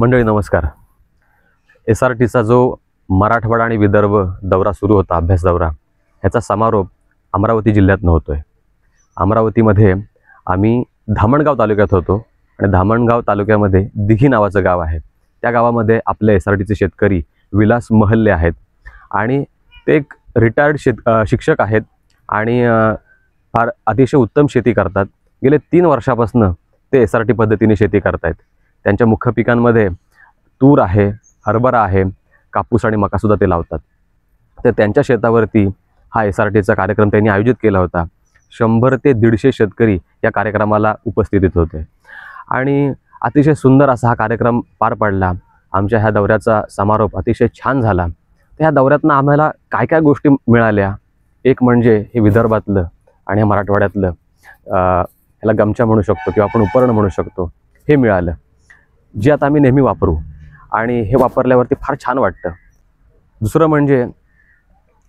मंडळी नमस्कार। SRTचा जो मराठवाडा आणि विदर्भ दौरा सुरू होता, अभ्यास दौरा, ह्याचा समारोप अमरावती जिल्ह्यात होतोय। अमरावतीमध्ये आम्ही धामणगाव तालुक्यात होतो आणि धामणगाव तालुक्यामध्ये दिघी नावाचं गाव आहे। त्या गावामध्ये आपले SRTचे शेतकरी विलास महल्ले आहेत आणि ते एक रिटायर्ड शिक्षक आहेत आणि फार अतिशय उत्तम शेती करतात। गेले 3 वर्षापासून ते SRT पद्धतीने शेती करतात। त्यांच्या मुख्य पिकांमध्ये तूर आहे, हरभरा आहे, कापूस आणि मका सुद्धा ते लावतात। तर त्यांच्या शेतावरती हा SRTचा कार्यक्रम त्यांनी आयोजित केला होता। 100 ते 150 शेतकरी या कार्यक्रमाला उपस्थित होते आणि अतिशय सुंदर असा हा कार्यक्रम पार पडला। आमच्या ह्या दौऱ्याचा समारोप अतिशय छान झाला। त्या दौऱ्यातून आम्हाला काय काय गोष्टी मिळाल्या, एक म्हणजे हे विदर्भातलं आणि मराठवाड्यातलं ह्याला गमचा म्हणू शकतो किंवा आपण उपकरण म्हणू शकतो, हे मिळालं, जे आता आम्ही नेहमी वापरू आणि हे वापरल्यावरती फार छान वाटतं। दुसरं म्हणजे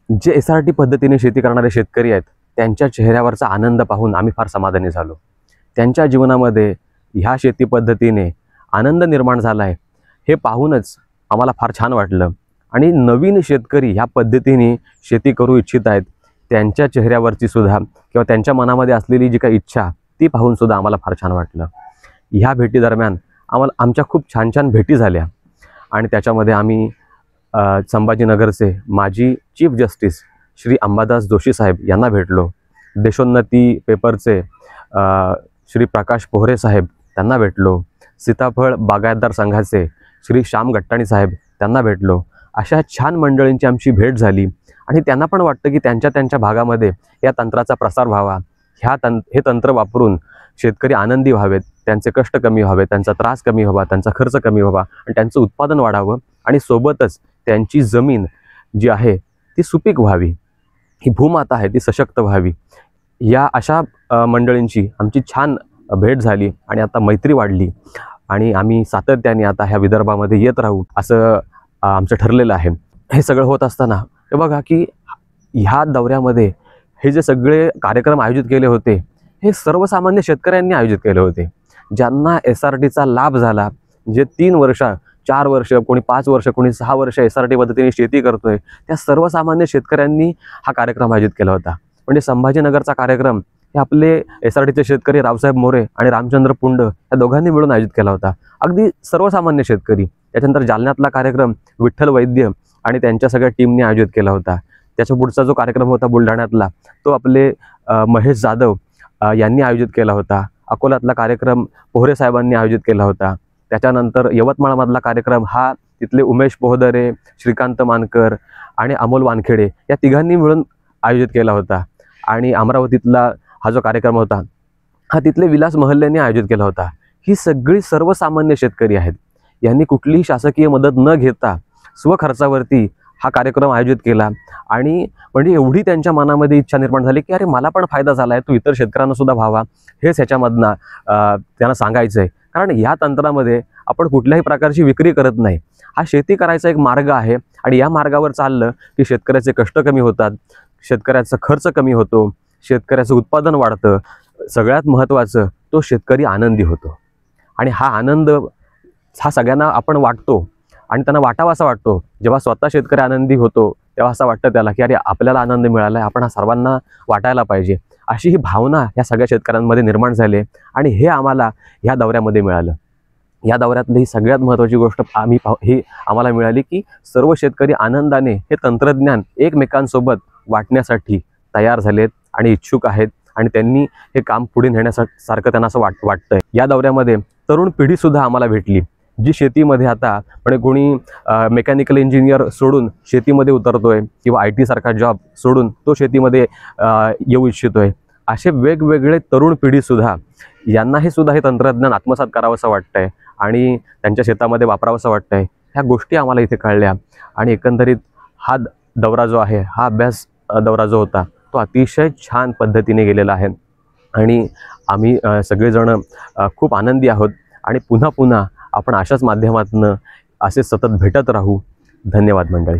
जे SRT पद्धतीने शेती करणारे शेतकरी आहेत, त्यांच्या चेहऱ्यावरचा आनंद पाहून आम्ही फार समाधानी झालो। त्यांच्या जीवनामध्ये ह्या शेती पद्धतीने आनंद निर्माण झाला आहे, हे पाहूनच आम्हाला फार छान वाटलं। आणि नवीन शेतकरी ह्या पद्धतीने शेती करू इच्छित आहेत, त्यांच्या चेहऱ्यावरची सुद्धा किंवा त्यांच्या मनामध्ये असलेली जी काही इच्छा ती पाहून सुद्धा आम्हाला फार छान वाटलं। ह्या भेटीदरम्यान आमच्या खूप छान छान भेटी झाल्या आणि त्याच्यामध्ये आम्ही संभाजीनगरचे माजी चीफ जस्टिस श्री अंबादास जोशी साहेब यांना भेटलो। देशोन्नती पेपरचे श्री प्रकाश पोहरे साहेब त्यांना भेटलो। सीताफळ बागायतदार संघाचे श्री श्याम गट्टाणी साहेब त्यांना भेटलो। अशा छान मंडळींची आमची भेट झाली आणि त्यांना पण वाटतं की त्यांच्या भागामध्ये या तंत्राचा प्रसार व्हावा, हे तंत्र वापरून शेतकरी आनंदी व्हावेत, त्यांचे कष्ट कमी व्हावे, त्यांचा त्रास कमी व्हावा, त्यांचा खर्च कमी व्हावा आणि त्यांचं उत्पादन वाढावं आणि सोबतच त्यांची जमीन जी आहे ती सुपीक व्हावी, ही भूमाता आहे ती सशक्त व्हावी। या अशा मंडळींची आमची छान भेट झाली आणि आता मैत्री वाढली आणि आम्ही सातत्याने आता ह्या विदर्भामध्ये येत राहू असं आमचं ठरलेलं आहे। हे सगळं होत असताना हे बघा की ह्या दौऱ्यामध्ये हे जे सगळे कार्यक्रम आयोजित केले होते, हे सर्वसामान्य शेतकऱ्यांनी आयोजित केले होते, ज्यांना SRTचा लाभ झाला, जे 3 वर्ष 4 वर्ष कोणी 5 वर्ष कोणी 6 वर्ष SRT पद्धतीने शेती करतोय, त्या सर्वसामान्य शेतकऱ्यांनी हा कार्यक्रम आयोजित केला होता। म्हणजे संभाजीनगरचा कार्यक्रम हे आपले SRTचे शेतकरी रावसाहेब मोरे आणि रामचंद्र पुंड या दोघांनी मिळून आयोजित केला होता, अगदी सर्वसामान्य शेतकरी। त्याच्यानंतर जालन्यातला कार्यक्रम विठ्ठल वैद्य आणि त्यांच्या सगळ्या टीमने आयोजित केला होता। त्याच्या पुढचा जो कार्यक्रम होता बुलढाण्यातला, तो आपले महेश जाधव यांनी आयोजित केला होता। अकोल्यातला कार्यक्रम पोहरे साहेबांनी आयोजित केला होता। त्याच्यानंतर यवतमाळमधला कार्यक्रम हा तिथले उमेश पोहदरे, श्रीकांत मानकर आणि अमोल वानखेडे या तिघांनी मिळून आयोजित केला होता। आणि अमरावतीतला हा जो कार्यक्रम होता, हा तिथले विलास महल्लेने आयोजित केला होता। ही सगळी सर्वसामान्य शेतकरी आहेत, यांनी कुठलीही शासकीय मदत न घेता स्वखर्चावरती हा कार्यक्रम आयोजित केला आणि म्हणजे एवढी त्यांच्या मनामध्ये इच्छा निर्माण झाली की अरे मला पण फायदा झाला आहे, तो इतर शेतकऱ्यांना सुद्धा व्हावा, हेच ह्याच्यामधनं त्यांना सांगायचं आहे। कारण या तंत्रामध्ये आपण कुठल्याही प्रकारची विक्री करत नाही, हा शेती करायचा एक मार्ग आहे आणि या मार्गावर चाललं की शेतकऱ्याचे कष्ट कमी होतात, शेतकऱ्याचा खर्च कमी होतो, शेतकऱ्याचं उत्पादन वाढतं, सगळ्यात महत्त्वाचं तो शेतकरी आनंदी होतो आणि हा आनंद हा सगळ्यांना आपण वाटतो आणि त्यांना वाटावा असा वाटतो। जेव्हा स्वतः शेतकरी आनंदी होतो तेव्हा असं वाटतं त्याला की अरे आपल्याला आनंद मिळाला आहे, आपण हा सर्वांना वाटायला पाहिजे, अशी ही भावना या सगळ्या शेतकऱ्यांमध्ये निर्माण झाली आणि हे आम्हाला ह्या दौऱ्यामध्ये मिळालं। या दौऱ्यातली ही सगळ्यात महत्त्वाची गोष्ट ही आम्हाला मिळाली की सर्व शेतकरी आनंदाने हे तंत्रज्ञान एकमेकांसोबत वाटण्यासाठी तयार झालेत आणि इच्छुक आहेत आणि त्यांनी हे काम पुढे नेण्यासारखं त्यांना असं वाटतंय। या दौऱ्यामध्ये तरुण पिढीसुद्धा आम्हाला भेटली, जी शेतीमध्ये आता म्हणजे कोणी मेकॅनिकल इंजिनियर सोडून शेतीमध्ये उतरतोय किंवा IT सारखा जॉब सोडून तो शेतीमध्ये येऊ इच्छितोय। असे वेगवेगळे तरुण पिढीसुद्धा यांना हे तंत्रज्ञान आत्मसात करावंसं वाटतंय आणि त्यांच्या शेतामध्ये वापरावंसं वाटतंय। ह्या गोष्टी आम्हाला इथे कळल्या आणि एकंदरीत हा दौरा जो आहे, हा अभ्यास दौरा जो होता, तो अतिशय छान पद्धतीने गेलेला आहे आणि आम्ही सगळेजण खूप आनंदी आहोत आणि पुन्हा पुन्हा आपण अशाच माध्यमातून असे सतत भेटत राहू। धन्यवाद मंडळी।